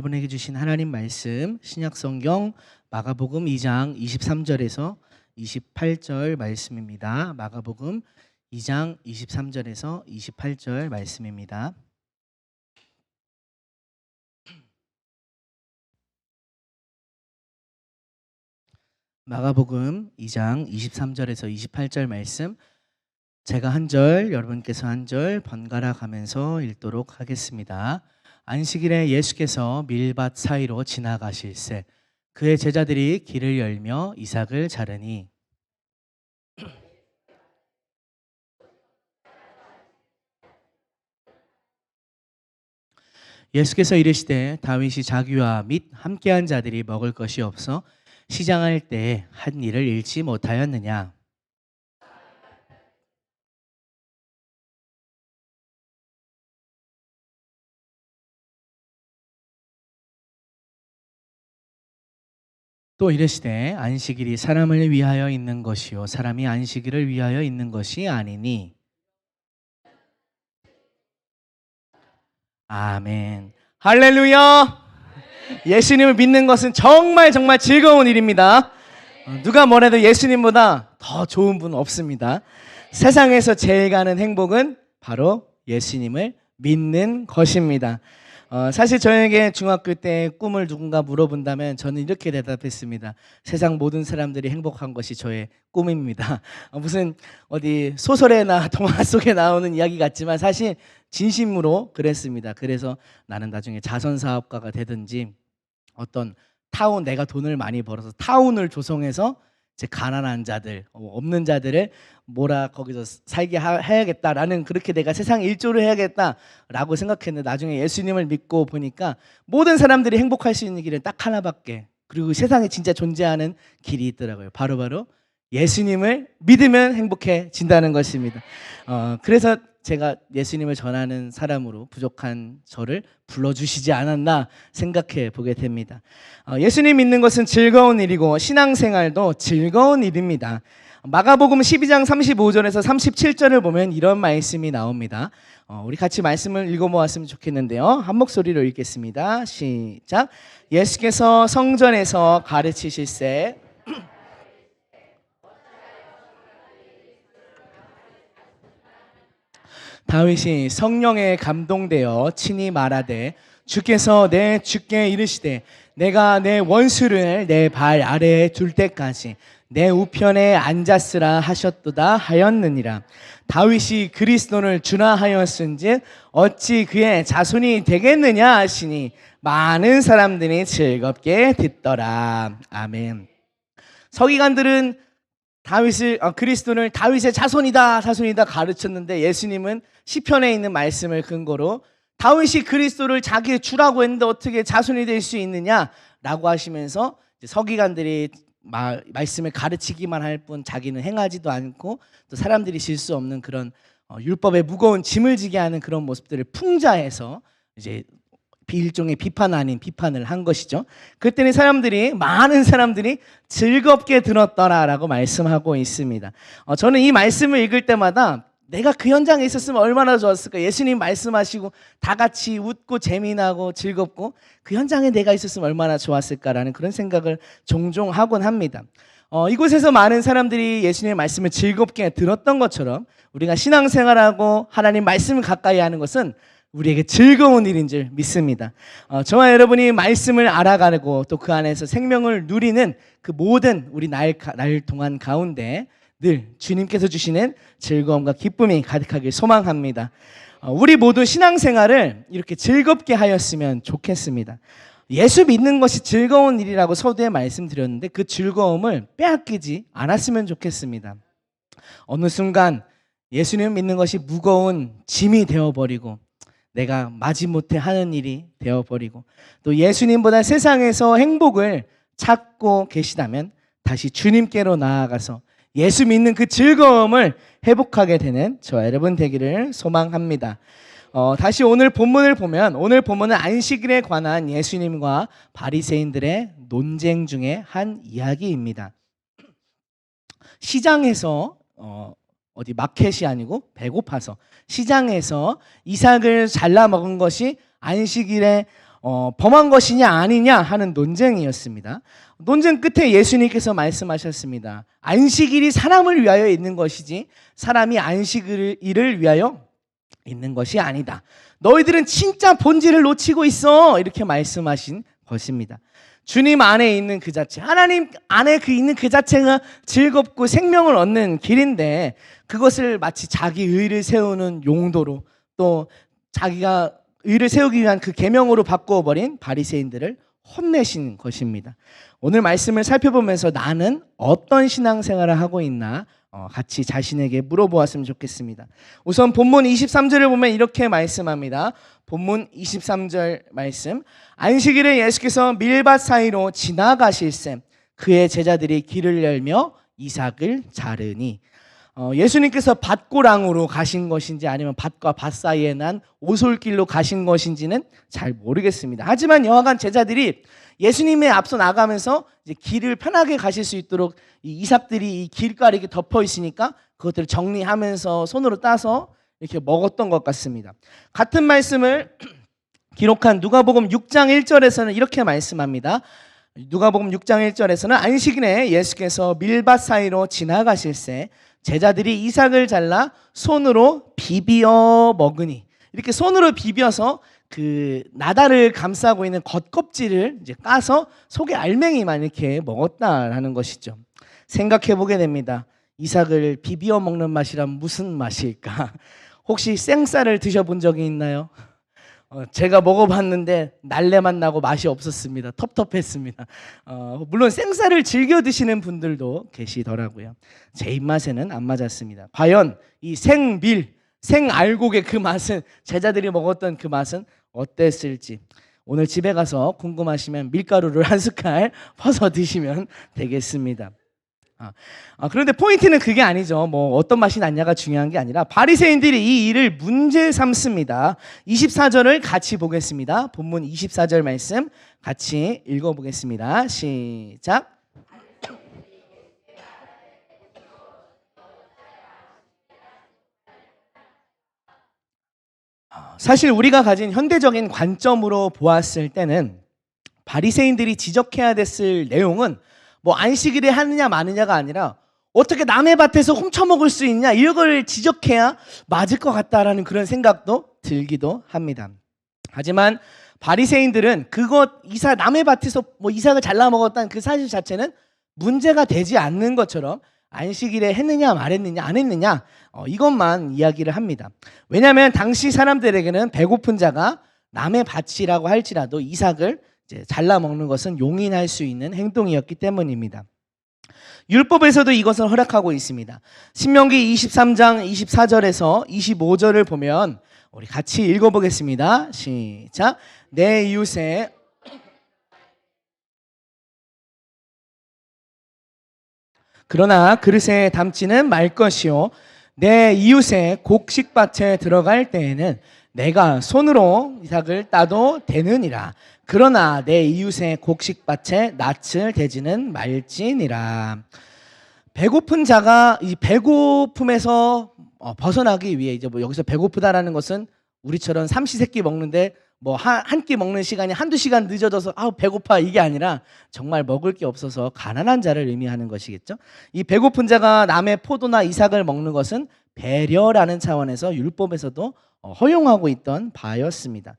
여러분에게 주신 하나님 말씀 신약성경 마가복음 2장 23절에서 28절 말씀입니다. 마가복음 2장 23절에서 28절 말씀입니다. 마가복음 2장 23절에서 28절 말씀, 제가 한 절, 여러분께서 한 절 번갈아 가면서 읽도록 하겠습니다. 안식일에 예수께서 밀밭 사이로 지나가실새 그의 제자들이 길을 열며 이삭을 자르니 예수께서 이르시되 다윗이 자기와 및 함께한 자들이 먹을 것이 없어 시장할 때 한 일을 잃지 못하였느냐. 또 이르시되 안식일이 사람을 위하여 있는 것이요 사람이 안식일을 위하여 있는 것이 아니니. 아멘. 할렐루야. 예수님을 믿는 것은 정말 즐거운 일입니다. 누가 뭐래도 예수님보다 더 좋은 분은 없습니다. 세상에서 제일 가는 행복은 바로 예수님을 믿는 것입니다. 사실 저에게 중학교 때 꿈을 누군가 물어본다면 저는 이렇게 대답했습니다. 세상 모든 사람들이 행복한 것이 저의 꿈입니다. 무슨 어디 소설이나 동화 속에 나오는 이야기 같지만 사실 진심으로 그랬습니다. 그래서 나는 나중에 자선사업가가 되든지 어떤 타운, 내가 돈을 많이 벌어서 타운을 조성해서 제 가난한 자들, 없는 자들을 거기서 살게 해야겠다라는, 그렇게 내가 세상 일조를 해야겠다라고 생각했는데 나중에 예수님을 믿고 보니까 모든 사람들이 행복할 수 있는 길은 딱 하나밖에, 그리고 세상에 진짜 존재하는 길이 있더라고요. 바로 예수님을 믿으면 행복해진다는 것입니다. 그래서 제가 예수님을 전하는 사람으로 부족한 저를 불러주시지 않았나 생각해 보게 됩니다. 예수님 믿는 것은 즐거운 일이고 신앙생활도 즐거운 일입니다. 마가복음 12장 35절에서 37절을 보면 이런 말씀이 나옵니다. 우리 같이 말씀을 읽어보았으면 좋겠는데요. 한 목소리로 읽겠습니다. 시작. 예수께서 성전에서 가르치실새 다윗이 성령에 감동되어 친히 말하되 주께서 내 주께 이르시되 내가 내 원수를 내 발 아래에 둘 때까지 내 우편에 앉았으라 하셨도다 하였느니라. 다윗이 그리스도를 주라 하였은즉 어찌 그의 자손이 되겠느냐 하시니 많은 사람들이 즐겁게 듣더라. 아멘. 서기관들은 그리스도를 다윗의 자손이다 가르쳤는데 예수님은 시편에 있는 말씀을 근거로 다윗이 그리스도를 자기의 주라고 했는데 어떻게 자손이 될 수 있느냐라고 하시면서 서기관들이 말씀을 가르치기만 할 뿐 자기는 행하지도 않고 또 사람들이 질 수 없는 그런 율법의 무거운 짐을 지게 하는 그런 모습들을 풍자해서 이제 일종의 비판 아닌 비판을 한 것이죠. 그때는 많은 사람들이 즐겁게 들었더라라고 말씀하고 있습니다. 저는 이 말씀을 읽을 때마다 내가 그 현장에 있었으면 얼마나 좋았을까. 예수님 말씀하시고 다 같이 웃고 재미나고 즐겁고 그 현장에 내가 있었으면 얼마나 좋았을까라는 그런 생각을 종종 하곤 합니다. 이곳에서 많은 사람들이 예수님의 말씀을 즐겁게 들었던 것처럼 우리가 신앙생활하고 하나님 말씀을 가까이 하는 것은 우리에게 즐거운 일인 줄 믿습니다. 저와 여러분이 말씀을 알아가고 또 그 안에서 생명을 누리는 그 모든 우리 날 동안 가운데 늘 주님께서 주시는 즐거움과 기쁨이 가득하길 소망합니다. 우리 모두 신앙생활을 이렇게 즐겁게 하였으면 좋겠습니다. 예수 믿는 것이 즐거운 일이라고 서두에 말씀드렸는데 그 즐거움을 빼앗기지 않았으면 좋겠습니다. 어느 순간 예수님 믿는 것이 무거운 짐이 되어버리고 내가 마지못해 하는 일이 되어버리고 또 예수님보다 세상에서 행복을 찾고 계시다면 다시 주님께로 나아가서 예수 믿는 그 즐거움을 회복하게 되는 저와 여러분 되기를 소망합니다. 다시 오늘 본문을 보면 오늘 본문은 안식일에 관한 예수님과 바리새인들의 논쟁 중에 한 이야기입니다. 시장에서 어디 마켓이 아니고 배고파서 시장에서 이삭을 잘라 먹은 것이 안식일에 범한 것이냐 아니냐 하는 논쟁이었습니다. 논쟁 끝에 예수님께서 말씀하셨습니다. 안식일이 사람을 위하여 있는 것이지 사람이 안식일을 위하여 있는 것이 아니다. 너희들은 진짜 본질을 놓치고 있어. 이렇게 말씀하신 것입니다. 주님 안에 있는 그 자체, 하나님 안에 있는 그 자체가 즐겁고 생명을 얻는 길인데 그것을 마치 자기 의를 세우는 용도로 또 자기가 의를 세우기 위한 그 계명으로 바꾸어버린 바리새인들을 혼내신 것입니다. 오늘 말씀을 살펴보면서 나는 어떤 신앙생활을 하고 있나 같이 자신에게 물어보았으면 좋겠습니다. 우선 본문 23절을 보면 이렇게 말씀합니다. 본문 23절 말씀. 안식일에 예수께서 밀밭 사이로 지나가실새 그의 제자들이 길을 열며 이삭을 자르니. 예수님께서 밭고랑으로 가신 것인지 아니면 밭과 밭 사이에 난 오솔길로 가신 것인지는 잘 모르겠습니다. 하지만 여하간 제자들이 예수님의 앞서 나가면서 이제 길을 편하게 가실 수 있도록 이 이삭들이 이 길가에 이렇게 덮어 있으니까 그것들을 정리하면서 손으로 따서 이렇게 먹었던 것 같습니다. 같은 말씀을 기록한 누가복음 6장 1절에서는 이렇게 말씀합니다. 누가복음 6장 1절에서는 안식일에 예수께서 밀밭 사이로 지나가실새 제자들이 이삭을 잘라 손으로 비비어 먹으니. 이렇게 손으로 비벼서 그 나다를 감싸고 있는 겉껍질을 이제 까서 속에 알맹이만 이렇게 먹었다라는 것이죠. 생각해 보게 됩니다. 이삭을 비벼 먹는 맛이란 무슨 맛일까? 혹시 생쌀을 드셔본 적이 있나요? 제가 먹어봤는데 날래맛 나고 맛이 없었습니다. 텁텁했습니다. 물론 생쌀을 즐겨 드시는 분들도 계시더라고요. 제 입맛에는 안 맞았습니다. 과연 이 생밀, 생알곡의 그 맛은, 제자들이 먹었던 그 맛은 어땠을지 오늘 집에 가서 궁금하시면 밀가루를 한 숟갈 퍼서 드시면 되겠습니다. 그런데 포인트는 그게 아니죠. 뭐 어떤 맛이 났냐가 중요한 게 아니라 바리새인들이 이 일을 문제 삼습니다. 24절을 같이 보겠습니다. 본문 24절 말씀 같이 읽어보겠습니다. 시작. 사실 우리가 가진 현대적인 관점으로 보았을 때는 바리새인들이 지적해야 됐을 내용은 뭐 안식일에 하느냐 마느냐가 아니라 어떻게 남의 밭에서 훔쳐먹을 수 있냐 이걸 지적해야 맞을 것 같다라는 그런 생각도 들기도 합니다. 하지만 바리새인들은 남의 밭에서 뭐 이삭을 잘라 먹었다는 그 사실 자체는 문제가 되지 않는 것처럼 안식일에 했느냐 말했느냐 안 했느냐 이것만 이야기를 합니다. 왜냐하면 당시 사람들에게는 배고픈 자가 남의 밭이라고 할지라도 이삭을 이제 잘라 먹는 것은 용인할 수 있는 행동이었기 때문입니다. 율법에서도 이것을 허락하고 있습니다. 신명기 23장 24절에서 25절을 보면 우리 같이 읽어보겠습니다. 시작. 내 이웃의 그러나 그릇에 담지는 말 것이요 내 이웃의 곡식밭에 들어갈 때에는 내가 손으로 이삭을 따도 되느니라. 그러나 내 이웃의 곡식밭에 낯을 대지는 말지니라. 배고픈 자가 이 배고픔에서 벗어나기 위해 이제 뭐 여기서 배고프다라는 것은 우리처럼 삼시세끼 먹는데 뭐 한 끼 먹는 시간이 한두 시간 늦어져서 배고파 이게 아니라 정말 먹을 게 없어서 가난한 자를 의미하는 것이겠죠. 이 배고픈 자가 남의 포도나 이삭을 먹는 것은 배려라는 차원에서 율법에서도 허용하고 있던 바였습니다.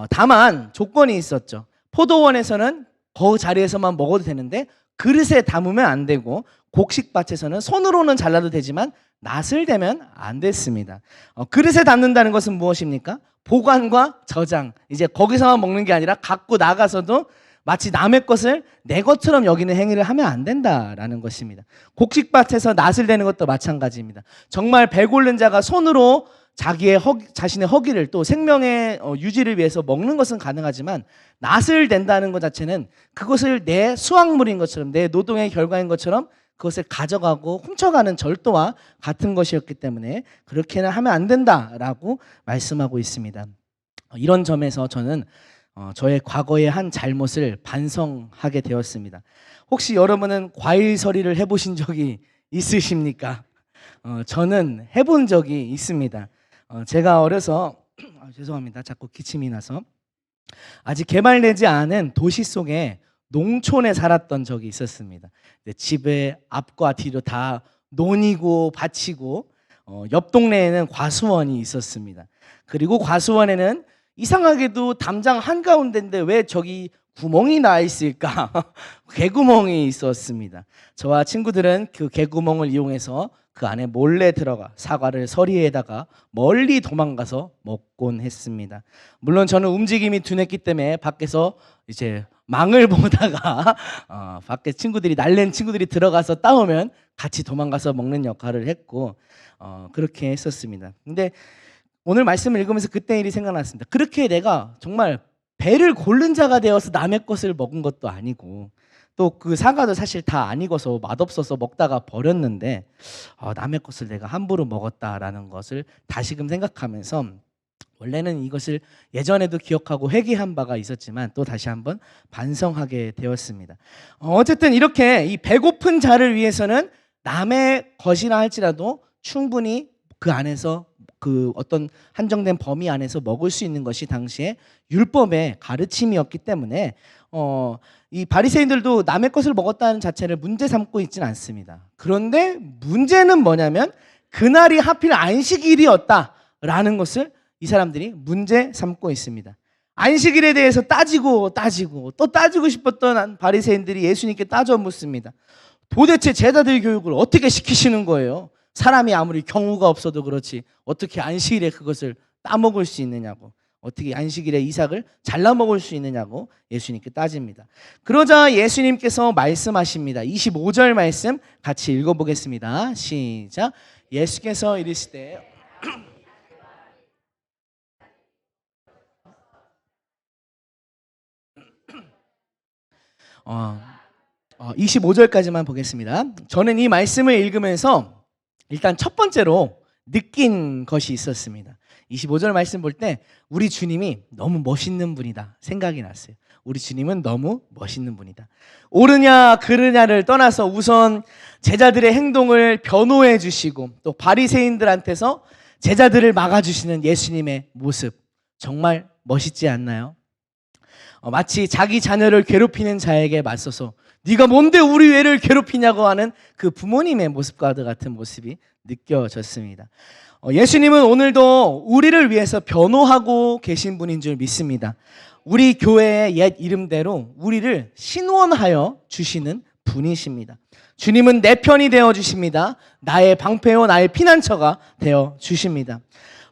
다만 조건이 있었죠. 포도원에서는 그 자리에서만 먹어도 되는데 그릇에 담으면 안 되고 곡식밭에서는 손으로는 잘라도 되지만 낫을 대면 안 됐습니다. 그릇에 담는다는 것은 무엇입니까? 보관과 저장. 이제 거기서만 먹는 게 아니라 갖고 나가서도 마치 남의 것을 내 것처럼 여기는 행위를 하면 안 된다라는 것입니다. 곡식밭에서 낫을 대는 것도 마찬가지입니다. 정말 배고른 자가 손으로 자신의 허기를 또 생명의 유지를 위해서 먹는 것은 가능하지만 낫을 댄다는 것 자체는 그것을 내 수확물인 것처럼 내 노동의 결과인 것처럼 그것을 가져가고 훔쳐가는 절도와 같은 것이었기 때문에 그렇게는 하면 안 된다라고 말씀하고 있습니다. 이런 점에서 저는 저의 과거의 한 잘못을 반성하게 되었습니다. 혹시 여러분은 과일 서리를 해보신 적이 있으십니까? 저는 해본 적이 있습니다. 제가 어려서 죄송합니다. 자꾸 기침이 나서 아직 개발되지 않은 도시 속에 농촌에 살았던 적이 있었습니다. 집의 앞과 뒤로 다 논이고 밭이고 옆 동네에는 과수원이 있었습니다. 그리고 과수원에는 이상하게도 담장 한가운데인데 왜 저기 구멍이 나 있을까? 개구멍이 있었습니다. 저와 친구들은 그 개구멍을 이용해서 그 안에 몰래 들어가 사과를 서리에다가 멀리 도망가서 먹곤 했습니다. 물론 저는 움직임이 둔했기 때문에 밖에서 이제 망을 보다가 밖에 친구들이 날랜 친구들이 들어가서 따오면 같이 도망가서 먹는 역할을 했고 그렇게 했었습니다. 근데 오늘 말씀을 읽으면서 그때 일이 생각났습니다. 그렇게 내가 정말 배를 고른 자가 되어서 남의 것을 먹은 것도 아니고 또 그 사과도 사실 다 안 익어서 맛없어서 먹다가 버렸는데 남의 것을 내가 함부로 먹었다라는 것을 다시금 생각하면서 원래는 이것을 예전에도 기억하고 회개한 바가 있었지만 또 다시 한번 반성하게 되었습니다. 어쨌든 이렇게 이 배고픈 자를 위해서는 남의 것이라 할지라도 충분히 그 안에서 그 어떤 한정된 범위 안에서 먹을 수 있는 것이 당시에 율법의 가르침이었기 때문에 이 바리새인들도 남의 것을 먹었다는 자체를 문제 삼고 있지는 않습니다. 그런데 문제는 뭐냐면 그날이 하필 안식일이었다라는 것을 이 사람들이 문제 삼고 있습니다. 안식일에 대해서 따지고 또 따지고 싶었던 바리새인들이 예수님께 따져 묻습니다. 도대체 제자들 교육을 어떻게 시키시는 거예요? 사람이 아무리 경우가 없어도 그렇지 어떻게 안식일에 그것을 따먹을 수 있느냐고, 어떻게 안식일에 이삭을 잘라 먹을 수 있느냐고 예수님께 따집니다. 그러자 예수님께서 말씀하십니다. 25절 말씀 같이 읽어보겠습니다. 시작. 예수께서 이르시되 25절까지만 보겠습니다. 저는 이 말씀을 읽으면서 일단 첫 번째로 느낀 것이 있었습니다. 25절 말씀 볼 때 우리 주님이 너무 멋있는 분이다 생각이 났어요. 우리 주님은 너무 멋있는 분이다. 옳으냐 그르냐를 떠나서 우선 제자들의 행동을 변호해 주시고 또 바리새인들한테서 제자들을 막아주시는 예수님의 모습 정말 멋있지 않나요? 마치 자기 자녀를 괴롭히는 자에게 맞서서 네가 뭔데 우리 애를 괴롭히냐고 하는 그 부모님의 모습과 같은 모습이 느껴졌습니다. 예수님은 오늘도 우리를 위해서 변호하고 계신 분인 줄 믿습니다. 우리 교회의 옛 이름대로 우리를 신원하여 주시는 분이십니다. 주님은 내 편이 되어 주십니다. 나의 방패요 나의 피난처가 되어 주십니다.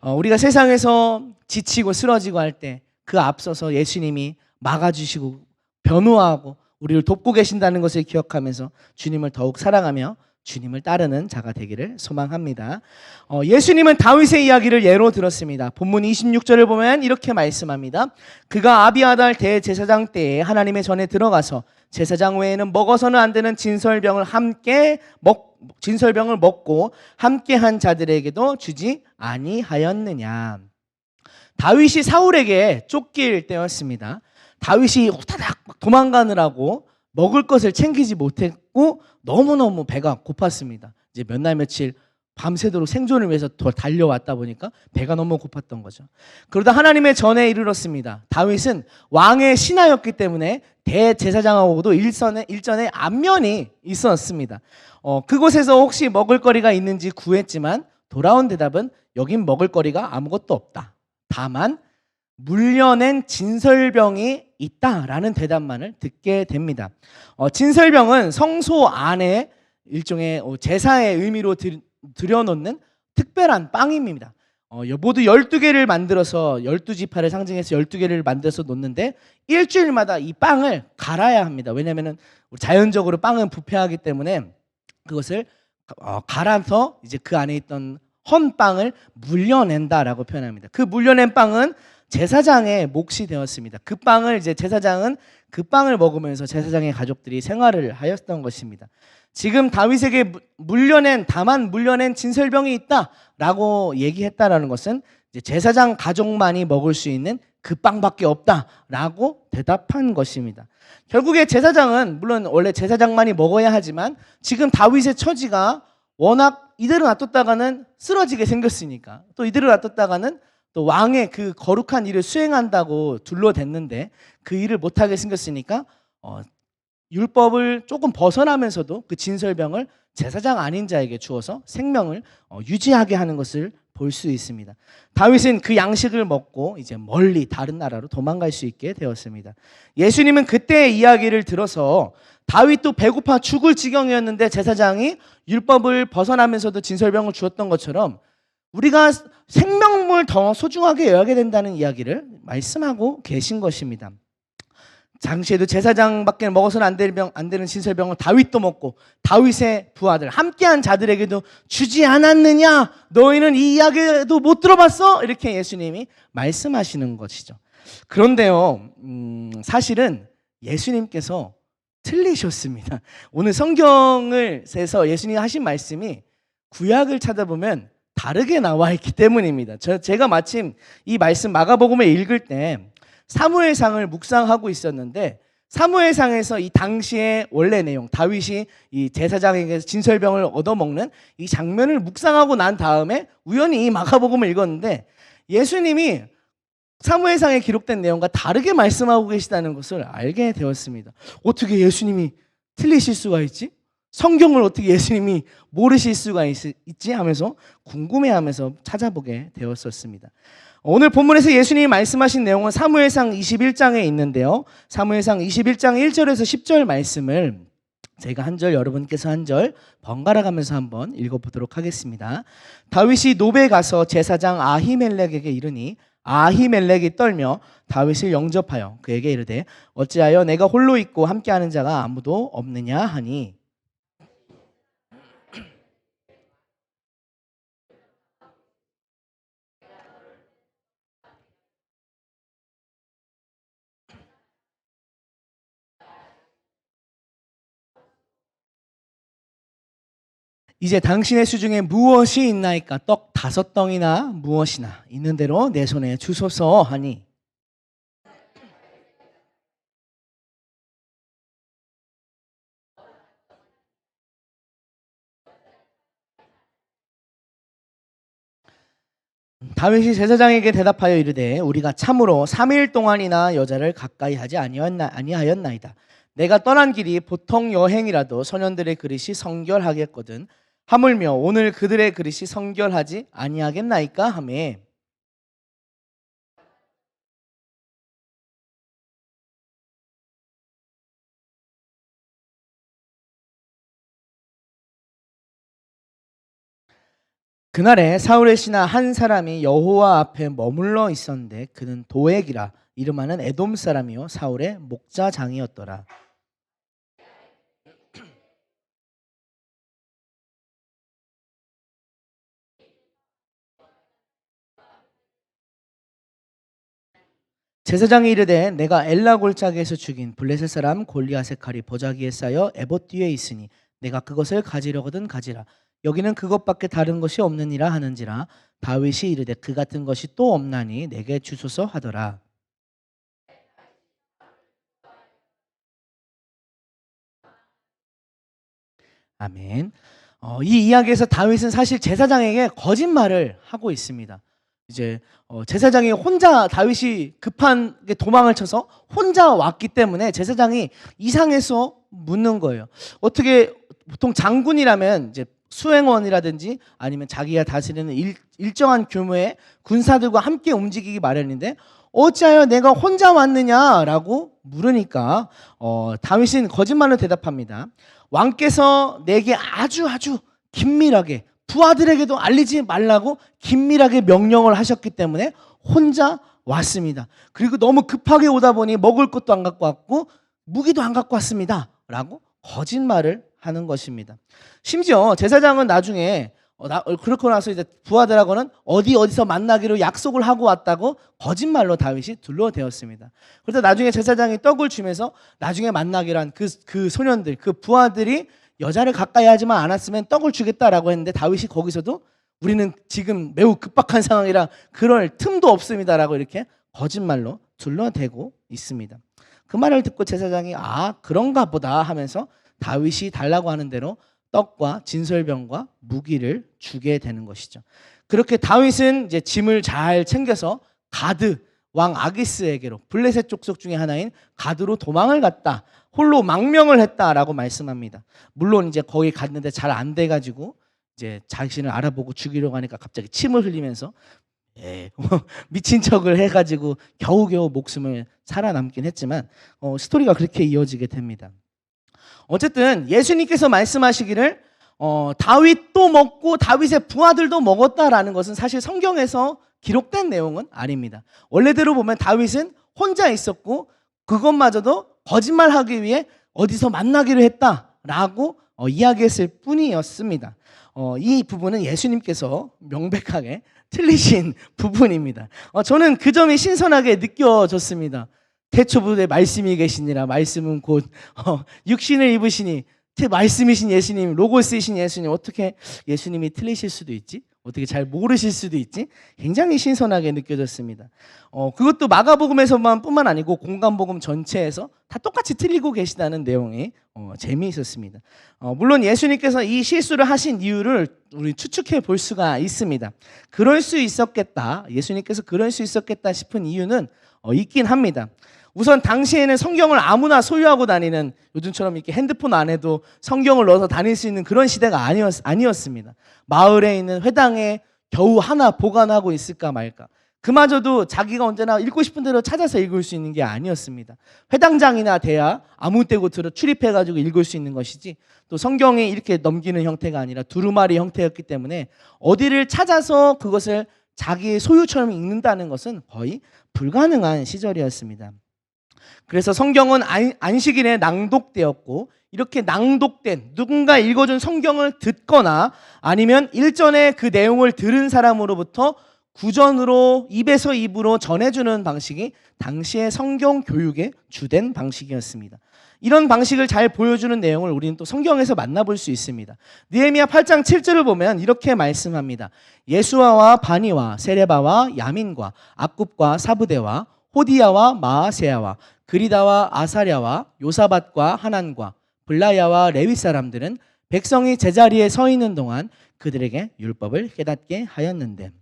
우리가 세상에서 지치고 쓰러지고 할 때 그 앞서서 예수님이 막아주시고 변호하고 우리를 돕고 계신다는 것을 기억하면서 주님을 더욱 사랑하며 주님을 따르는 자가 되기를 소망합니다. 예수님은 다윗의 이야기를 예로 들었습니다. 본문 26절을 보면 이렇게 말씀합니다. 그가 아비아달 대제사장 때에 하나님의 전에 들어가서 제사장 외에는 먹어서는 안 되는 진설병을 먹고 함께한 자들에게도 주지 아니하였느냐. 다윗이 사울에게 쫓길 때였습니다. 다윗이 후다닥 도망가느라고 먹을 것을 챙기지 못했고 너무너무 배가 고팠습니다. 이제 몇 날 며칠 밤새도록 생존을 위해서 더 달려왔다 보니까 배가 너무 고팠던 거죠. 그러다 하나님의 전에 이르렀습니다. 다윗은 왕의 신하였기 때문에 대제사장하고도 일전에 안면이 있었습니다. 그곳에서 혹시 먹을거리가 있는지 구했지만 돌아온 대답은 여긴 먹을거리가 아무것도 없다. 다만 물려낸 진설병이 있다라는 대답만을 듣게 됩니다. 진설병은 성소 안에 일종의 제사의 의미로 들여놓는 특별한 빵입니다. 모두 12개를 만들어서 12지파를 상징해서 12개를 만들어서 놓는데 일주일마다 이 빵을 갈아야 합니다. 왜냐하면 자연적으로 빵은 부패하기 때문에 그것을 갈아서 이제 그 안에 있던 헌 빵을 물려낸다라고 표현합니다. 그 물려낸 빵은 제사장의 몫이 되었습니다. 그 빵을 이제 제사장은 그 빵을 먹으면서 제사장의 가족들이 생활을 하였던 것입니다. 지금 다윗에게 다만 물려낸 진설병이 있다라고 얘기했다라는 것은 이제 제사장 가족만이 먹을 수 있는 그 빵밖에 없다라고 대답한 것입니다. 결국에 제사장은 물론 원래 제사장만이 먹어야 하지만 지금 다윗의 처지가 워낙 이대로 놔뒀다가는 쓰러지게 생겼으니까 또 이대로 놔뒀다가는 또 왕의 그 거룩한 일을 수행한다고 둘러댔는데 그 일을 못하게 생겼으니까 율법을 조금 벗어나면서도 그 진설병을 제사장 아닌 자에게 주어서 생명을 유지하게 하는 것을 볼 수 있습니다. 다윗은 그 양식을 먹고 이제 멀리 다른 나라로 도망갈 수 있게 되었습니다. 예수님은 그때의 이야기를 들어서 다윗도 배고파 죽을 지경이었는데 제사장이 율법을 벗어나면서도 진설병을 주었던 것처럼 우리가 생명을 더 소중하게 여겨야 된다는 이야기를 말씀하고 계신 것입니다. 당시에도 제사장밖에 먹어서는 안 되는 진설병을 다윗도 먹고 다윗의 부하들 함께한 자들에게도 주지 않았느냐? 너희는 이 이야기도 못 들어봤어? 이렇게 예수님이 말씀하시는 것이죠. 그런데요, 사실은 예수님께서 틀리셨습니다. 오늘 성경을 해서 예수님이 하신 말씀이 구약을 찾아보면 다르게 나와 있기 때문입니다. 제가 마침 이 말씀 마가복음을 읽을 때 사무엘상을 묵상하고 있었는데 사무엘상에서 이 당시의 원래 내용, 다윗이 이 제사장에게서 진설병을 얻어먹는 이 장면을 묵상하고 난 다음에 우연히 이 마가복음을 읽었는데 예수님이 사무엘상에 기록된 내용과 다르게 말씀하고 계시다는 것을 알게 되었습니다. 어떻게 예수님이 틀리실 수가 있지? 성경을 어떻게 예수님이 모르실 수가 있지? 하면서 궁금해하면서 찾아보게 되었었습니다. 오늘 본문에서 예수님이 말씀하신 내용은 사무엘상 21장에 있는데요. 사무엘상 21장 1절에서 10절 말씀을 제가 한 절, 여러분께서 한 절 번갈아 가면서 한번 읽어보도록 하겠습니다. 다윗이 노베에 가서 제사장 아히멜렉에게 이르니 아히멜렉이 떨며 다윗을 영접하여 그에게 이르되 어찌하여 내가 홀로 있고 함께하는 자가 아무도 없느냐 하니 이제 당신의 수중에 무엇이 있나이까? 떡 5덩이나 무엇이나 있는 대로 내 손에 주소서 하니 다윗이 제사장에게 대답하여 이르되 우리가 참으로 3일 동안이나 여자를 가까이 하지 아니하였나이다. 내가 떠난 길이 보통 여행이라도 소년들의 그릇이 성결하겠거든 하물며 오늘 그들의 그릇이 성결하지 아니하겠나이까 하매 그날에 사울의 신하 한 사람이 여호와 앞에 머물러 있었는데 그는 도액이라 이름하는 에돔 사람이요 사울의 목자장이었더라. 제사장이 이르되 내가 엘라 골짜기에서 죽인 블레셋 사람 골리앗의 칼이 보자기에 쌓여 에봇 뒤에 있으니 내가 그것을 가지려거든 가지라. 여기는 그것밖에 다른 것이 없느니라 하는지라. 다윗이 이르되 그 같은 것이 또 없나니 내게 주소서 하더라. 아멘. 이 이야기에서 다윗은 사실 제사장에게 거짓말을 하고 있습니다. 이제 제사장이 혼자 다윗이 급하게 도망을 쳐서 혼자 왔기 때문에 제사장이 이상해서 묻는 거예요. 어떻게 보통 장군이라면 이제 수행원이라든지 아니면 자기가 다스리는 일정한 규모의 군사들과 함께 움직이기 마련인데 어찌하여 내가 혼자 왔느냐라고 물으니까 다윗은 거짓말로 대답합니다. 왕께서 내게 아주 긴밀하게 부하들에게도 알리지 말라고 긴밀하게 명령을 하셨기 때문에 혼자 왔습니다. 그리고 너무 급하게 오다 보니 먹을 것도 안 갖고 왔고 무기도 안 갖고 왔습니다 라고 거짓말을 하는 것입니다. 심지어 제사장은 나중에 그렇고 나서 이제 부하들하고는 어디서 만나기로 약속을 하고 왔다고 거짓말로 다윗이 둘러대었습니다. 그래서 나중에 제사장이 떡을 주면서 나중에 만나기로 한 그 소년들, 그 부하들이 여자를 가까이 하지만 않았으면 떡을 주겠다라고 했는데 다윗이 거기서도 우리는 지금 매우 급박한 상황이라 그럴 틈도 없습니다라고 이렇게 거짓말로 둘러대고 있습니다. 그 말을 듣고 제사장이 그런가 보다 하면서 다윗이 달라고 하는 대로 떡과 진설병과 무기를 주게 되는 것이죠. 그렇게 다윗은 이제 짐을 잘 챙겨서 가드 왕 아기스에게로, 블레셋 족속 중에 하나인 가드로 도망을 갔다. 홀로 망명을 했다라고 말씀합니다. 물론 이제 거기 갔는데 잘 안 돼가지고 이제 자신을 알아보고 죽이려고 하니까 갑자기 침을 흘리면서 미친 척을 해가지고 겨우겨우 목숨을 살아남긴 했지만 스토리가 그렇게 이어지게 됩니다. 어쨌든 예수님께서 말씀하시기를 다윗도 먹고 다윗의 부하들도 먹었다라는 것은 사실 성경에서 기록된 내용은 아닙니다. 원래대로 보면 다윗은 혼자 있었고 그것마저도 거짓말하기 위해 어디서 만나기로 했다라고 이야기했을 뿐이었습니다. 이 부분은 예수님께서 명백하게 틀리신 부분입니다. 저는 그 점이 신선하게 느껴졌습니다. 태초부에 말씀이 계시니라 말씀은 곧 육신을 입으시니 말씀이신 예수님, 로고스이신 예수님, 어떻게 예수님이 틀리실 수도 있지? 어떻게 잘 모르실 수도 있지? 굉장히 신선하게 느껴졌습니다. 그것도 마가복음에서만 뿐만 아니고 공간복음 전체에서 다 똑같이 틀리고 계시다는 내용이 재미있었습니다. 물론 예수님께서 이 실수를 하신 이유를 우리 추측해 볼 수가 있습니다. 그럴 수 있었겠다, 예수님께서 그럴 수 있었겠다 싶은 이유는 있긴 합니다. 우선 당시에는 성경을 아무나 소유하고 다니는, 요즘처럼 이렇게 핸드폰 안에도 성경을 넣어서 다닐 수 있는 그런 시대가 아니었습니다. 마을에 있는 회당에 겨우 하나 보관하고 있을까 말까. 그마저도 자기가 언제나 읽고 싶은 대로 찾아서 읽을 수 있는 게 아니었습니다. 회당장이나 돼야 아무 때고 들어 출입해가지고 읽을 수 있는 것이지, 또 성경이 이렇게 넘기는 형태가 아니라 두루마리 형태였기 때문에 어디를 찾아서 그것을 자기의 소유처럼 읽는다는 것은 거의 불가능한 시절이었습니다. 그래서 성경은 안식일에 낭독되었고, 이렇게 낭독된, 누군가 읽어준 성경을 듣거나 아니면 일전에 그 내용을 들은 사람으로부터 구전으로 입에서 입으로 전해주는 방식이 당시의 성경 교육의 주된 방식이었습니다. 이런 방식을 잘 보여주는 내용을 우리는 또 성경에서 만나볼 수 있습니다. 느헤미야 8장 7절을 보면 이렇게 말씀합니다. 예수아와 바니와 세레바와 야민과 악굽과 사부대와 호디야와 마아세야와 그리다와 아사랴와 요사밧과 하난과 블라야와 레위 사람들은 백성이 제자리에 서 있는 동안 그들에게 율법을 깨닫게 하였는데,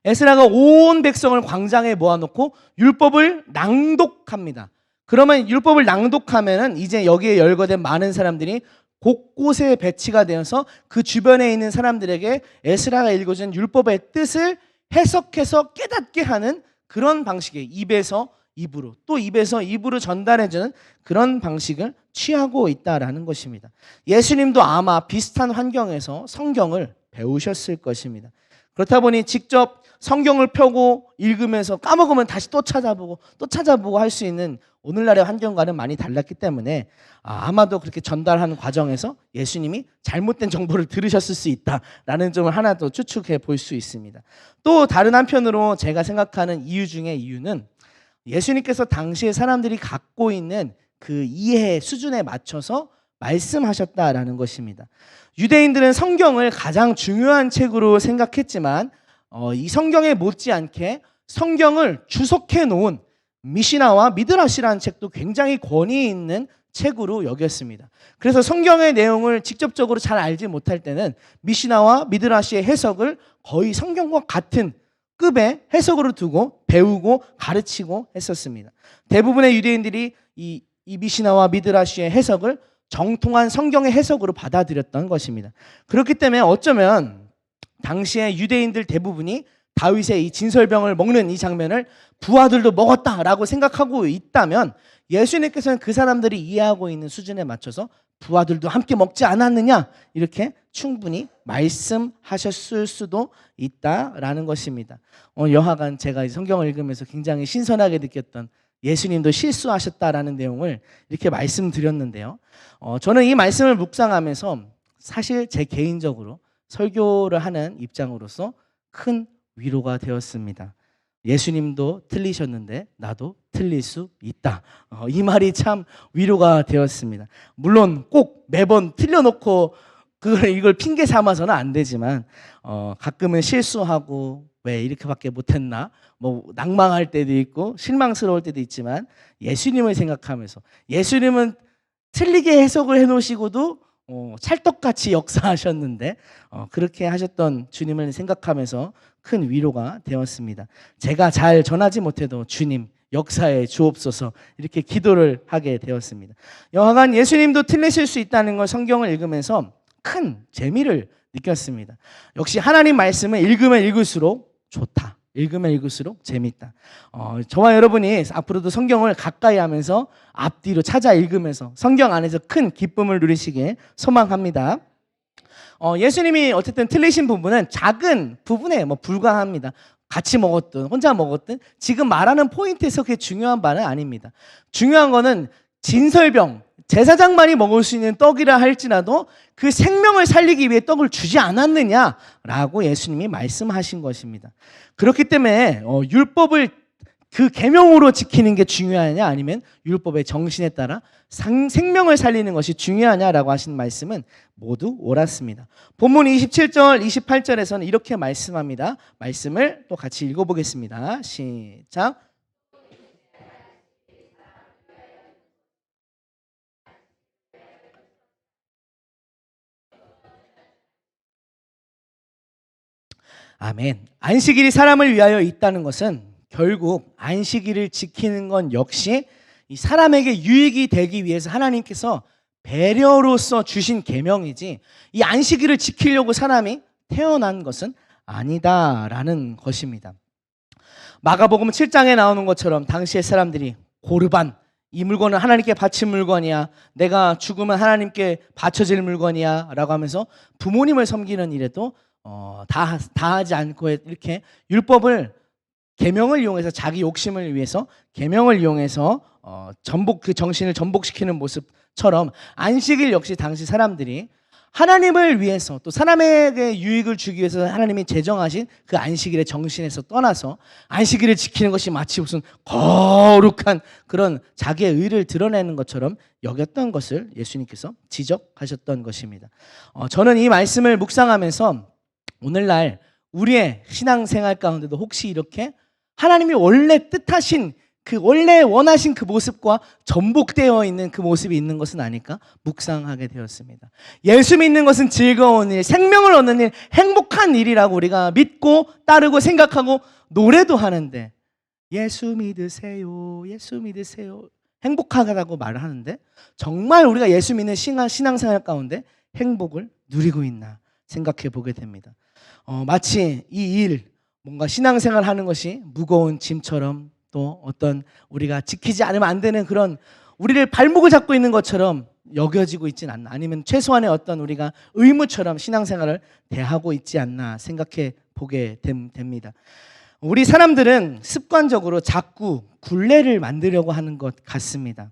에스라가 온 백성을 광장에 모아놓고 율법을 낭독합니다. 그러면 율법을 낭독하면은 이제 여기에 열거된 많은 사람들이 곳곳에 배치가 되어서 그 주변에 있는 사람들에게 에스라가 읽어준 율법의 뜻을 해석해서 깨닫게 하는 그런 방식의, 입에서 입으로, 또 입에서 입으로 전달해주는 그런 방식을 취하고 있다라는 것입니다. 예수님도 아마 비슷한 환경에서 성경을 배우셨을 것입니다. 그렇다 보니 직접 성경을 펴고 읽으면서 까먹으면 다시 또 찾아보고 할 수 있는 오늘날의 환경과는 많이 달랐기 때문에 아마도 그렇게 전달하는 과정에서 예수님이 잘못된 정보를 들으셨을 수 있다라는 점을 하나 더 추측해 볼 수 있습니다. 또 다른 한편으로 제가 생각하는 이유 중에 이유는 예수님께서 당시에 사람들이 갖고 있는 그 이해 수준에 맞춰서 말씀하셨다라는 것입니다. 유대인들은 성경을 가장 중요한 책으로 생각했지만 이 성경에 못지않게 성경을 주석해 놓은 미시나와 미드라시라는 책도 굉장히 권위 있는 책으로 여겼습니다. 그래서 성경의 내용을 직접적으로 잘 알지 못할 때는 미시나와 미드라시의 해석을 거의 성경과 같은 급의 해석으로 두고 배우고 가르치고 했었습니다. 대부분의 유대인들이 이 미시나와 미드라시의 해석을 정통한 성경의 해석으로 받아들였던 것입니다. 그렇기 때문에 어쩌면 당시의 유대인들 대부분이 다윗의 이 진설병을 먹는 이 장면을 부하들도 먹었다라고 생각하고 있다면, 예수님께서는 그 사람들이 이해하고 있는 수준에 맞춰서 부하들도 함께 먹지 않았느냐, 이렇게 충분히 말씀하셨을 수도 있다라는 것입니다. 여하간 제가 성경을 읽으면서 굉장히 신선하게 느꼈던, 예수님도 실수하셨다라는 내용을 이렇게 말씀드렸는데요. 저는 이 말씀을 묵상하면서 사실 제 개인적으로 설교를 하는 입장으로서 큰 위로가 되었습니다. 예수님도 틀리셨는데 나도 틀릴 수 있다. 이 말이 참 위로가 되었습니다. 물론 꼭 매번 틀려놓고 이걸 핑계 삼아서는 안 되지만 가끔은 실수하고 왜 이렇게밖에 못했나, 뭐 낭망할 때도 있고 실망스러울 때도 있지만 예수님을 생각하면서, 예수님은 틀리게 해석을 해놓으시고도 찰떡같이 역사하셨는데 그렇게 하셨던 주님을 생각하면서 큰 위로가 되었습니다. 제가 잘 전하지 못해도 주님 역사에 주옵소서 이렇게 기도를 하게 되었습니다. 여하간 예수님도 틀리실 수 있다는 걸 성경을 읽으면서 큰 재미를 느꼈습니다. 역시 하나님 말씀은 읽으면 읽을수록 좋다. 읽으면 읽을수록 재밌다. 저와 여러분이 앞으로도 성경을 가까이 하면서 앞뒤로 찾아 읽으면서 성경 안에서 큰 기쁨을 누리시길 소망합니다. 예수님이 어쨌든 틀리신 부분은 작은 부분에 불과합니다. 같이 먹었든 혼자 먹었든 지금 말하는 포인트에서 그게 중요한 바는 아닙니다. 중요한 거는 진설병, 제사장만이 먹을 수 있는 떡이라 할지라도 그 생명을 살리기 위해 떡을 주지 않았느냐라고 예수님이 말씀하신 것입니다. 그렇기 때문에 율법을 그 계명으로 지키는 게 중요하냐 아니면 율법의 정신에 따라 생명을 살리는 것이 중요하냐라고 하신 말씀은 모두 옳았습니다. 본문 27절, 28절에서는 이렇게 말씀합니다. 말씀을 또 같이 읽어보겠습니다. 시작. 아멘. 안식일이 사람을 위하여 있다는 것은 결국 안식일을 지키는 건 역시 이 사람에게 유익이 되기 위해서 하나님께서 배려로서 주신 계명이지 이 안식일을 지키려고 사람이 태어난 것은 아니다라는 것입니다. 마가복음 7장에 나오는 것처럼 당시의 사람들이 고르반, 이 물건은 하나님께 바친 물건이야, 내가 죽으면 하나님께 바쳐질 물건이야 라고 하면서 부모님을 섬기는 일에도 다 하지 않고 이렇게 율법을 계명을 이용해서 자기 욕심을 위해서 계명을 이용해서 그 정신을 전복시키는 모습처럼 안식일 역시 당시 사람들이 하나님을 위해서 또 사람에게 유익을 주기 위해서 하나님이 제정하신 그 안식일의 정신에서 떠나서 안식일을 지키는 것이 마치 무슨 거룩한 그런 자기의 의를 드러내는 것처럼 여겼던 것을 예수님께서 지적하셨던 것입니다. 저는 이 말씀을 묵상하면서 오늘날 우리의 신앙생활 가운데도 혹시 이렇게 하나님이 원래 뜻하신 그 원래 원하신 그 모습과 전복되어 있는 그 모습이 있는 것은 아닐까 묵상하게 되었습니다. 예수 믿는 것은 즐거운 일, 생명을 얻는 일, 행복한 일이라고 우리가 믿고 따르고 생각하고 노래도 하는데 예수 믿으세요, 예수 믿으세요 행복하다고 말을 하는데 정말 우리가 예수 믿는 신앙생활 가운데 행복을 누리고 있나 생각해 보게 됩니다. 마치 이 일, 뭔가 신앙생활 하는 것이 무거운 짐처럼 또 어떤 우리가 지키지 않으면 안 되는 그런 우리를 발목을 잡고 있는 것처럼 여겨지고 있진 않나, 아니면 최소한의 어떤 우리가 의무처럼 신앙생활을 대하고 있지 않나 생각해 보게 됩니다. 우리 사람들은 습관적으로 자꾸 굴레를 만들려고 하는 것 같습니다.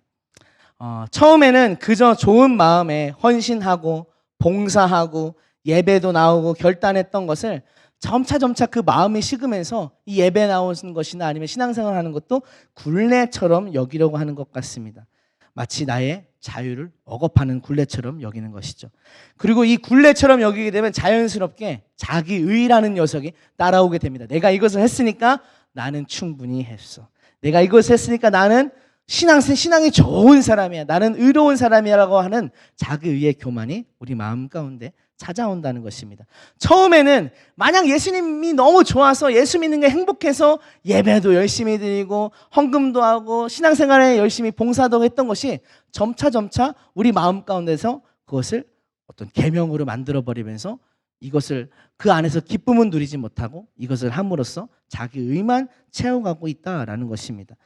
처음에는 그저 좋은 마음에 헌신하고 봉사하고 예배도 나오고 결단했던 것을 점차 그 마음이 식으면서 이 예배 나오는 것이나 아니면 신앙생활 하는 것도 굴레처럼 여기려고 하는 것 같습니다. 마치 나의 자유를 억압하는 굴레처럼 여기는 것이죠. 그리고 이 굴레처럼 여기게 되면 자연스럽게 자기의라는 녀석이 따라오게 됩니다. 내가 이것을 했으니까 나는 충분히 했어. 내가 이것을 했으니까 나는 신앙이 좋은 사람이야. 나는 의로운 사람이라고 하는 자기의의 교만이 우리 마음 가운데 찾아온다는 것입니다. 처음에는 만약 예수님이 너무 좋아서 예수 믿는 게 행복해서 예배도 열심히 드리고 헌금도 하고 신앙생활에 열심히 봉사도 했던 것이 점차 우리 마음 가운데서 그것을 어떤 계명으로 만들어버리면서 이것을 그 안에서 기쁨은 누리지 못하고 이것을 함으로써 자기 의만 채워가고 있다라는 것입니다.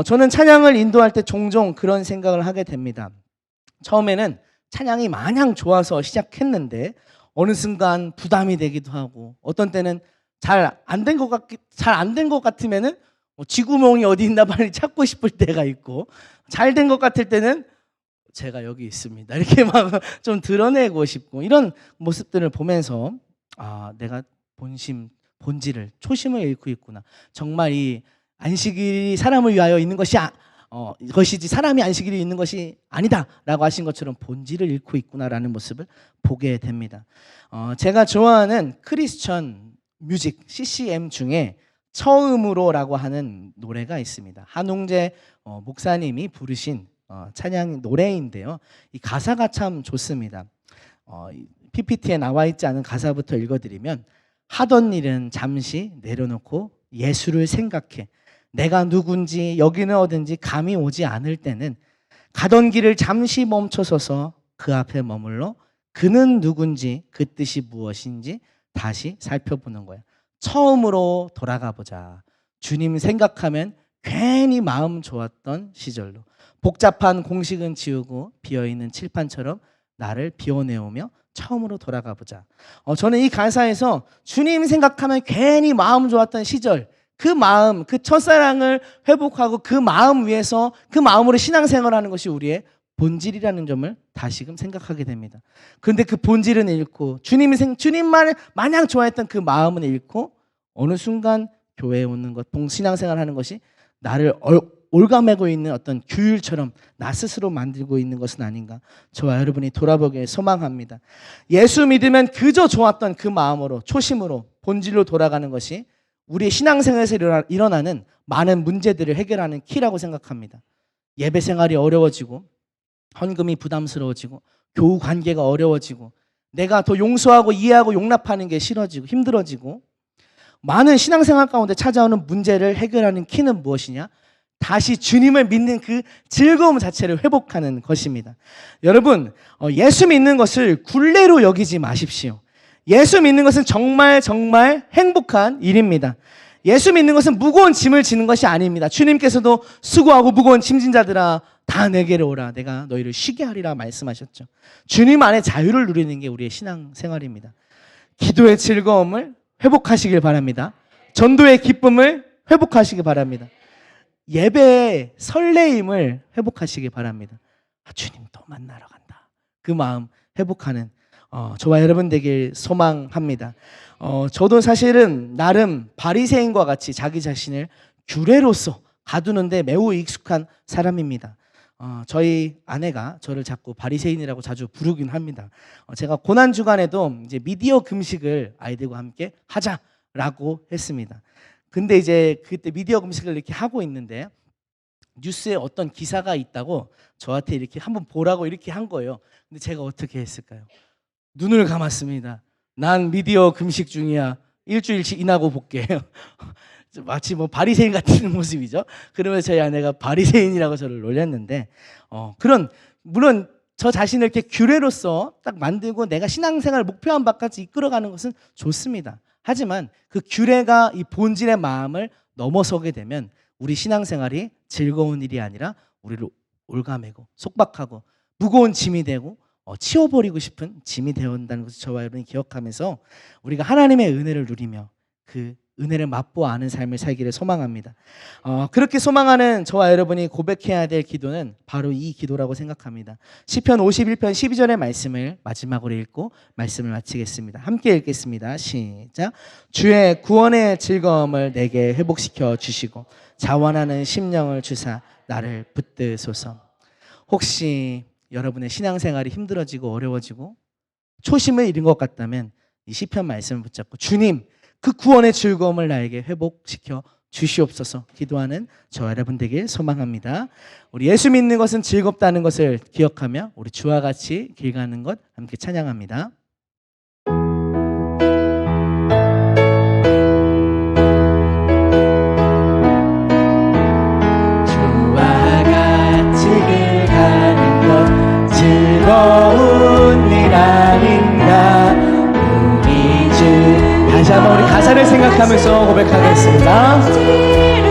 저는 찬양을 인도할 때 종종 그런 생각을 하게 됩니다. 처음에는 찬양이 마냥 좋아서 시작했는데 어느 순간 부담이 되기도 하고 어떤 때는 잘 안 된 것 같으면은 쥐구멍이 어디 있나 빨리 찾고 싶을 때가 있고 잘 된 것 같을 때는 제가 여기 있습니다 이렇게 막 좀 드러내고 싶고 이런 모습들을 보면서 내가 본질을 초심을 잃고 있구나. 정말 이 안식일이 사람을 위하여 있는 것이지 사람이 안식일이 있는 것이 아니다라고 하신 것처럼 본질을 잃고 있구나라는 모습을 보게 됩니다. 제가 좋아하는 크리스천 뮤직 CCM 중에 처음으로라고 하는 노래가 있습니다. 한웅재 목사님이 부르신 찬양 노래인데요. 이 가사가 참 좋습니다. PPT에 나와 있지 않은 가사부터 읽어드리면 하던 일은 잠시 내려놓고 예수를 생각해. 내가 누군지 여기는 어딘지 감이 오지 않을 때는 가던 길을 잠시 멈춰서서 그 앞에 머물러 그는 누군지 그 뜻이 무엇인지 다시 살펴보는 거야. 처음으로 돌아가 보자. 주님 생각하면 괜히 마음 좋았던 시절로 복잡한 공식은 지우고 비어있는 칠판처럼 나를 비워내오며 처음으로 돌아가 보자. 저는 이 가사에서 주님 생각하면 괜히 마음 좋았던 시절, 그 마음, 그 첫사랑을 회복하고 그 마음 위에서 그 마음으로 신앙생활하는 것이 우리의 본질이라는 점을 다시금 생각하게 됩니다. 그런데 그 본질은 잃고 주님만 마냥 좋아했던 그 마음은 잃고 어느 순간 교회에 오는 것, 신앙생활하는 것이 나를 올가매고 있는 어떤 규율처럼 나 스스로 만들고 있는 것은 아닌가. 저와 여러분이 돌아보길 소망합니다. 예수 믿으면 그저 좋았던 그 마음으로 초심으로 본질로 돌아가는 것이 우리의 신앙생활에서 일어나는 많은 문제들을 해결하는 키라고 생각합니다. 예배 생활이 어려워지고 헌금이 부담스러워지고 교우 관계가 어려워지고 내가 더 용서하고 이해하고 용납하는 게 싫어지고 힘들어지고 많은 신앙생활 가운데 찾아오는 문제를 해결하는 키는 무엇이냐? 다시 주님을 믿는 그 즐거움 자체를 회복하는 것입니다. 여러분, 예수 믿는 것을 굴레로 여기지 마십시오. 예수 믿는 것은 정말 행복한 일입니다. 예수 믿는 것은 무거운 짐을 지는 것이 아닙니다. 주님께서도 수고하고 무거운 짐진 자들아 다 내게로 오라 내가 너희를 쉬게 하리라 말씀하셨죠. 주님 안에 자유를 누리는 게 우리의 신앙생활입니다. 기도의 즐거움을 회복하시길 바랍니다. 전도의 기쁨을 회복하시길 바랍니다. 예배의 설레임을 회복하시길 바랍니다. 주님 또 만나러 간다. 그 마음 회복하는 저와 여러분 되길 소망합니다. 저도 사실은 나름 바리새인과 같이 자기 자신을 규례로서 가두는데 매우 익숙한 사람입니다. 저희 아내가 저를 자꾸 바리새인이라고 자주 부르긴 합니다. 제가 고난 주간에도 이제 미디어 금식을 아이들과 함께 하자라고 했습니다. 근데 이제 그때 미디어 금식을 이렇게 하고 있는데 뉴스에 어떤 기사가 있다고 저한테 이렇게 한번 보라고 이렇게 한 거예요. 근데 제가 어떻게 했을까요? 눈을 감았습니다. 난 미디어 금식 중이야. 일주일치 인하고 볼게. 마치 뭐 바리새인 같은 모습이죠. 그러면서 저희 아내가 바리새인이라고 저를 놀렸는데 물론 저 자신을 이렇게 규례로서 딱 만들고 내가 신앙생활 목표한 바까지 이끌어가는 것은 좋습니다. 하지만 그 규례가 이 본질의 마음을 넘어서게 되면 우리 신앙생활이 즐거운 일이 아니라 우리를 올가매고 속박하고 무거운 짐이 되고 치워버리고 싶은 짐이 되어온다는 것을 저와 여러분이 기억하면서 우리가 하나님의 은혜를 누리며 그 은혜를 맛보아 아는 삶을 살기를 소망합니다. 그렇게 소망하는 저와 여러분이 고백해야 될 기도는 바로 이 기도라고 생각합니다. 시편 51편 12절의 말씀을 마지막으로 읽고 말씀을 마치겠습니다. 함께 읽겠습니다. 시작. 주의 구원의 즐거움을 내게 회복시켜 주시고 자원하는 심령을 주사 나를 붙드소서. 혹시 여러분의 신앙생활이 힘들어지고 어려워지고 초심을 잃은 것 같다면 이 시편 말씀을 붙잡고 주님 그 구원의 즐거움을 나에게 회복시켜 주시옵소서 기도하는 저와 여러분 되길 소망합니다. 우리 예수 믿는 것은 즐겁다는 것을 기억하며 우리 주와 같이 길 가는 것 함께 찬양합니다. 주와 같이 길 가는 것 즐거운 일 아닌가. 다시 한번 우리 가사를 생각하면서 고백하겠습니다.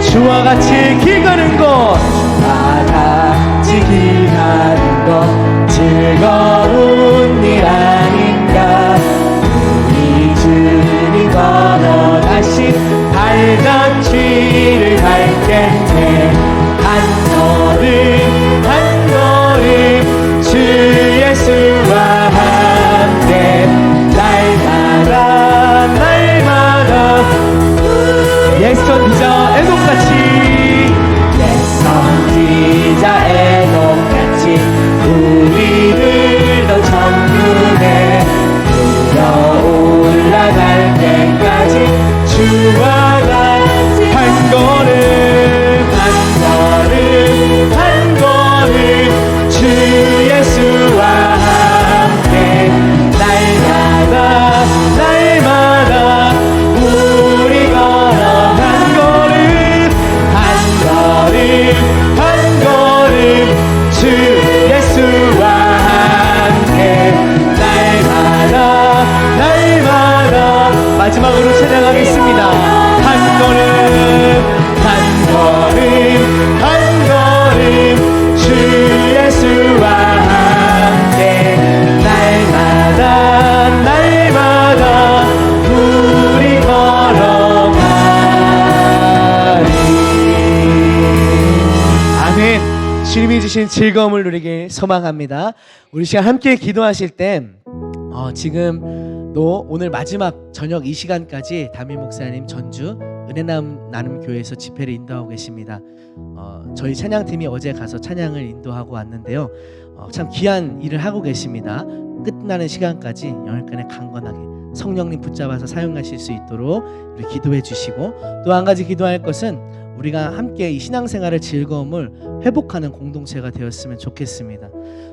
주와 같이 길 가는 것 주와 같이 길 가는 것 즐거운 일 아닌가. 우리 주님 걸어가신 발자취를 밟겠네. 한 걸음 주 예수와 함께 옛 선지자 에녹같이 옛 선지자 에녹같이 음악으로 찬양하겠습니다. 한 걸음 한 걸음 한 걸음 주 예수와 함께 날마다 날마다 우리 걸어가리. 아멘. 주님이 주신 즐거움을 누리길 소망합니다. 우리 시간 함께 기도하실 때 지금도 오늘 마지막 저녁 이 시간까지 담임 목사님 전주 은혜나눔 교회에서 집회를 인도하고 계십니다. 저희 찬양팀이 어제 가서 찬양을 인도하고 왔는데요. 참 귀한 일을 하고 계십니다. 끝나는 시간까지 영일간에 강건하게 성령님 붙잡아서 사용하실 수 있도록 우리 기도해 주시고, 또 한 가지 기도할 것은 우리가 함께 이 신앙생활의 즐거움을 회복하는 공동체가 되었으면 좋겠습니다.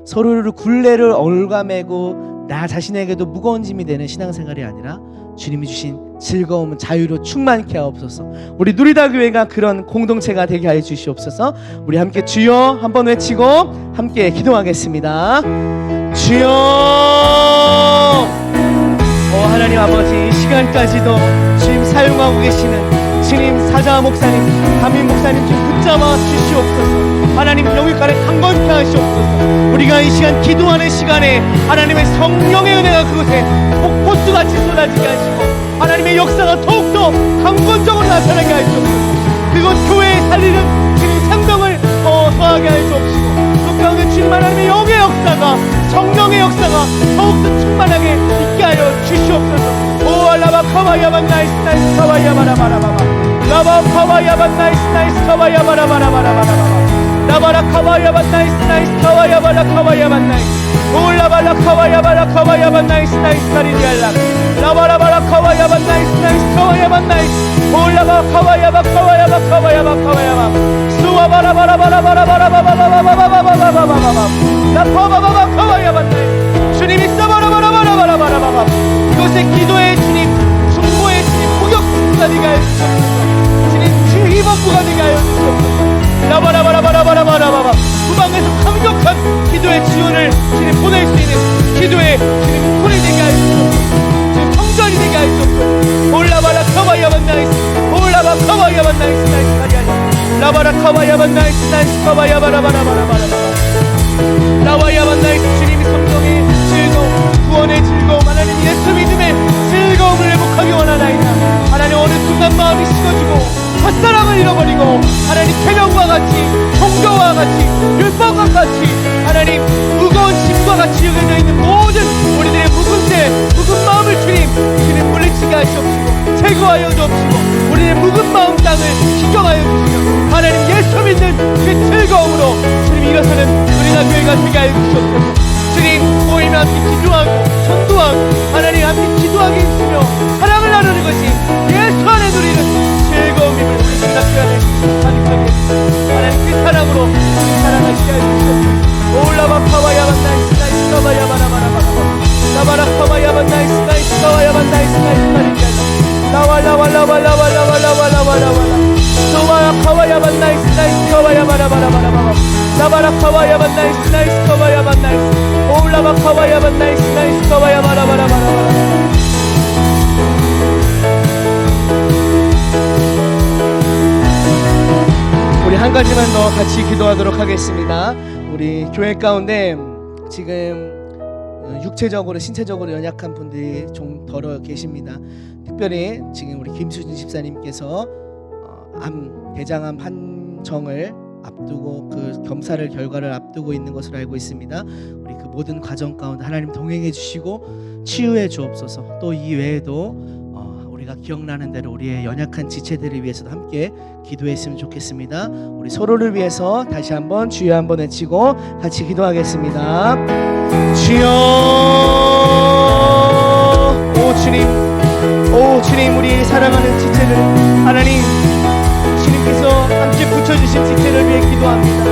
서로를 굴레를 얽어매고 나 자신에게도 무거운 짐이 되는 신앙생활이 아니라 주님이 주신 즐거움은 자유로 충만케 하옵소서. 우리 누리다 교회가 그런 공동체가 되게 하여 주시옵소서. 우리 함께 주여 한번 외치고 함께 기도하겠습니다. 주여. 하나님 아버지, 이 시간까지도 주님 사용하고 계시는 주님 사자 목사님, 담임 목사님 좀 붙잡아 주시옵소서. 하나님 영육간에 강건케 하시옵소서. 우리가 이 시간 기도하는 시간에 하나님의 성령의 은혜가 그곳에 폭포수같이 쏟아지게 하시고 하나님의 역사가 더욱더 강건적으로 나타나게 하시옵소서. 그곳 교회에 살리는 주님 생명을 더하게 하시옵시고, 그 가운데 주님 하나님의 영의 역사가, 성령의 역사가 더욱더 충만하게 있게 하여 주시옵소서. 오 알라바 카바야바 나이스 나이스 카바야바라바라바바 라바 카바야바 나이스 나이스 카바야바라바라바라바바 라바라 카바야바 나이스 나이스 카바야바라 카바야바 나이스 오 라바라 카바야바라 카바야바 나이스 나이스 카리디알라 라바라바라 카바야바 나이스 나이스 카바야바 나이스 오 라바 카바야바 카바야바 카바야바 카바야바 수와바라바라바라바라바라바바바바바바바바바바바바바바 라바바바바 카바야바 나이스 주님이 싸바라바라바라바라바라바바 이곳에 기도의 주님, 중보의 주님, 포격수가 되게 하여 주옵소서. 주님 주희범부가 되게 하여 주옵소서. 라바라바라바라바라바라바바 후방에서 강력한 기도의 지원을 주님 보낼 수 있는 기도의 주님 손이 되게 하여 주옵소서. 주님 성전이 되게 하여 주옵소서. 올라바라 카바야반 나이스 올라바 카바야반 나이스 나이스 카리아니 라바라 카바야반 나이스 나이스 카바야바라바라바라바라바 라바야반 나이스 주님이 성령의 즐거움, 구원의 즐거움, 하나님 예수 믿음의 즐거움을 회복하기 원하나이다. 하나님 어느 순간 마음이 식어지고 헛사랑을 잃어버리고 하나님 계명과 같이 종교와 같이 율법과 같이 하나님 무거운 짐과 같이 여겨져 있는 모든 우리들의 묵은 마음을 주님 물리치게 하시옵시고 제거하여 주옵시고 우리의 묵은 마음 땅을 희경하여 주시고 하나님 예수 믿는 그 즐거움으로 주님 일어서는 우리가 교회가 되게 하여 주시옵소서. 주님 모이면 함께 기도하고 전도하고 하나님 함께 기도하게 해주시며 사랑을 나누는 것이 예수 안에 누리는 즐거움임을 우리 생각해야 가득하게 하나님 그 사랑으로 사랑하시게 해주시옵소서. 올라바 카와야반 나이스 나이스 카와야바라바라바라 라바라 카와야반 나이스 나이스 카와야반 나이스 나이스 카리디아나 라와라와라와라와라와라와라와라 소와야 카와야반 나이스 나이스 카와야바라바라바라바라 라바라 카와야반 나이스 나이스 카와야반 나이스 올라바 카와야반 나이스 나이스 카와야바라바라바라바라. 우리 한 가지만 더 같이 기도하도록 하겠습니다. 우리 교회 가운데 지금 육체적으로 신체적으로 연약한 분들이 좀 덜어 계십니다. 특별히 지금 우리 김수진 집사님께서 대장암 판정을 앞두고 그 검사를 결과를 앞두고 있는 것으로 알고 있습니다. 우리 그 모든 과정 가운데 하나님 동행해 주시고 치유해 주옵소서. 또 이 외에도 우리가 기억나는 대로 우리의 연약한 지체들을 위해서도 함께 기도했으면 좋겠습니다. 우리 서로를 위해서 다시 한번 주여 한번 외치고 같이 기도하겠습니다. 주여. 오 주님 우리 사랑하는 지체들 하나님 주님께서 함께 붙여주신 지체를 위해 기도합니다.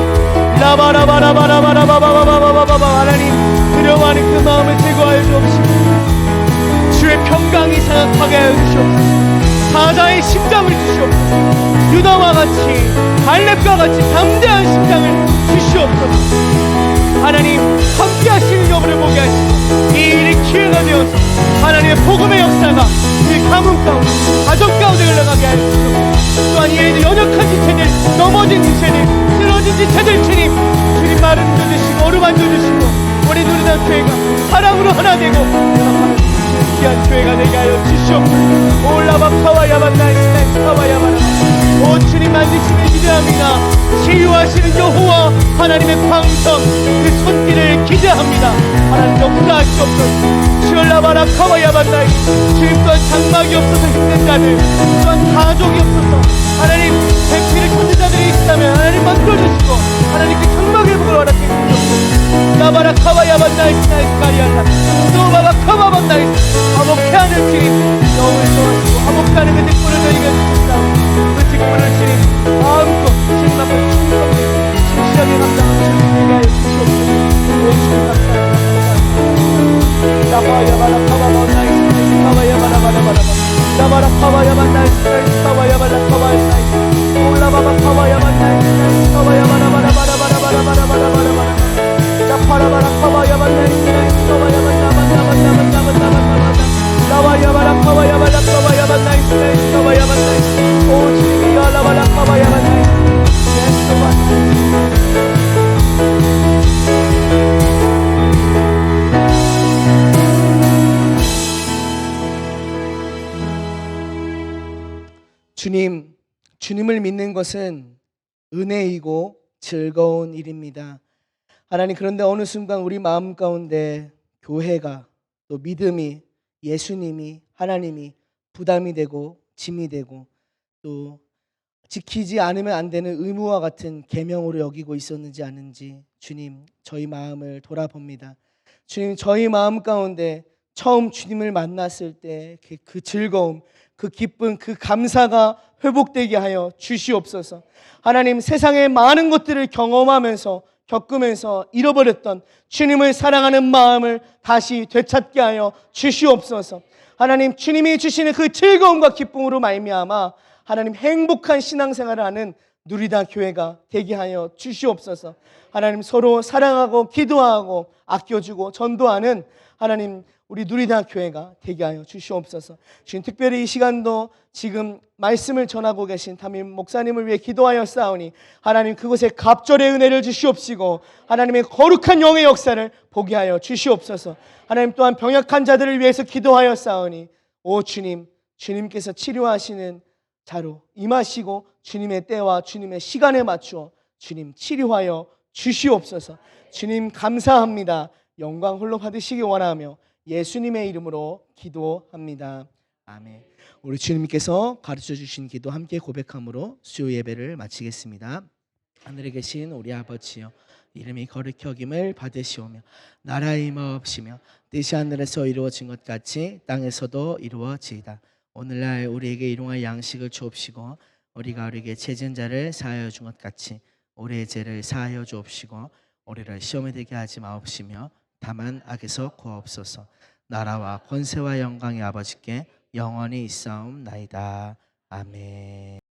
라바라바라바라바라바바바바바바바 하나님 두려워하는 그 마음을 제거하여 주옵시고 주의 평강이 사역하게 하여 주시옵소서. 사자의 심장을 주시옵소서. 유다와 같이 갈렙과 같이 담대한 심장을 주시옵소서. 하나님 함께 하시는 여부를 보게 하시고 이 일이 기회가 되어서 하나님의 복음의 역사가 이 가문 가운데, 가정 가운데 흘러가게 하여 주시옵소서. 또한 이의 연약한 지체들, 넘어진 지체들, 쓰러진 지체들 주님 마른 주시고 어루만져 주시고 우리 누리던 교회가 사랑으로 하나 되고 귀한 교회가 되게 하여 주시옵소서. 올라바카와야만나이스나이스 카와야마라. 오 주님 만드시는 기대합니다. 치유하시는 여호와 하나님의 광성 그 손길을 기대합니다. 하나님 역사하시옵소서. 치올라바라 카와야만나이스. 주님 또한 장막이 없어서 힘든 자들, 또한 가족이 없어서 하나님 백피를 찾는 자들이 있다면 하나님 만들어주시고 하나님 그 장막의 복을 허락해 주시옵소서. 나바라 카와야만나이스 나이스 가리알라. 노바바 카와만나이스. 화목케 하는 주님 영을 좋아하시고 화목케 하는 그 직분을 저희가 주셨다. 그 직분을 주님 마음껏 주님 앞에 충성되고 진실하게 감당하는 주님에게 하여 주시옵소서. 오 주님 감사합니다. 나바야바라 카와만나이스 카와야바라바라바라바. 나바라 카와야만나이스 카와야바라 카와야나이스. 올라바바 카와야만나이스 카와야바라바라바라바라바라바라바라바라바라. 나파라바라 카와야만나이스 카와야만나만나만나만나만나만나만나만나. 나와야바라 카와야바라 카와야만나이스 카와야만나이스. 오 주님이 알라바라 카와야만나이스. 예수 만나이스. 주님을 믿는 것은 은혜이고 즐거운 일입니다. 하나님, 그런데 어느 순간 우리 마음 가운데 교회가 또 믿음이, 예수님이, 하나님이 부담이 되고 짐이 되고 또 지키지 않으면 안 되는 의무와 같은 계명으로 여기고 있었는지 아닌지 주님 저희 마음을 돌아봅니다. 주님 저희 마음 가운데 처음 주님을 만났을 때 그 즐거움, 그 기쁨, 그 감사가 회복되게 하여 주시옵소서. 하나님 세상의 많은 것들을 경험하면서 겪으면서 잃어버렸던 주님을 사랑하는 마음을 다시 되찾게 하여 주시옵소서. 하나님 주님이 주시는 그 즐거움과 기쁨으로 말미암아 하나님 행복한 신앙생활을 하는 누리다 교회가 되게 하여 주시옵소서. 하나님 서로 사랑하고 기도하고 아껴주고 전도하는 하나님 우리 누리다 교회가 되게 하여 주시옵소서. 주님 특별히 이 시간도 지금 말씀을 전하고 계신 담임 목사님을 위해 기도하여 싸우니 하나님 그곳에 갑절의 은혜를 주시옵시고 하나님의 거룩한 영의 역사를 보게 하여 주시옵소서. 하나님 또한 병약한 자들을 위해서 기도하여 싸우니 오 주님, 주님께서 치료하시는 자로 임하시고 주님의 때와 주님의 시간에 맞추어 주님 치료하여 주시옵소서. 주님 감사합니다. 영광 홀로 받으시기 원하며 예수님의 이름으로 기도합니다. 아멘. 우리 주님께서 가르쳐 주신 기도 함께 고백함으로 수요 예배를 마치겠습니다. 하늘에 계신 우리 아버지여, 이름이 거룩히 여김을 받으시오며 나라의 임하옵시며 뜻이 하늘에서 이루어진 것 같이 땅에서도 이루어지이다. 오늘날 우리에게 일용할 양식을 주옵시고 우리가 우리에게 죄진 자를 사하여 준 것 같이 우리의 죄를 사하여 주옵시고 우리를 시험에 들게 하지 마옵시며 다만 악에서 구하옵소서. 나라와 권세와 영광의 아버지께 영원히 있사옵나이다. 아멘.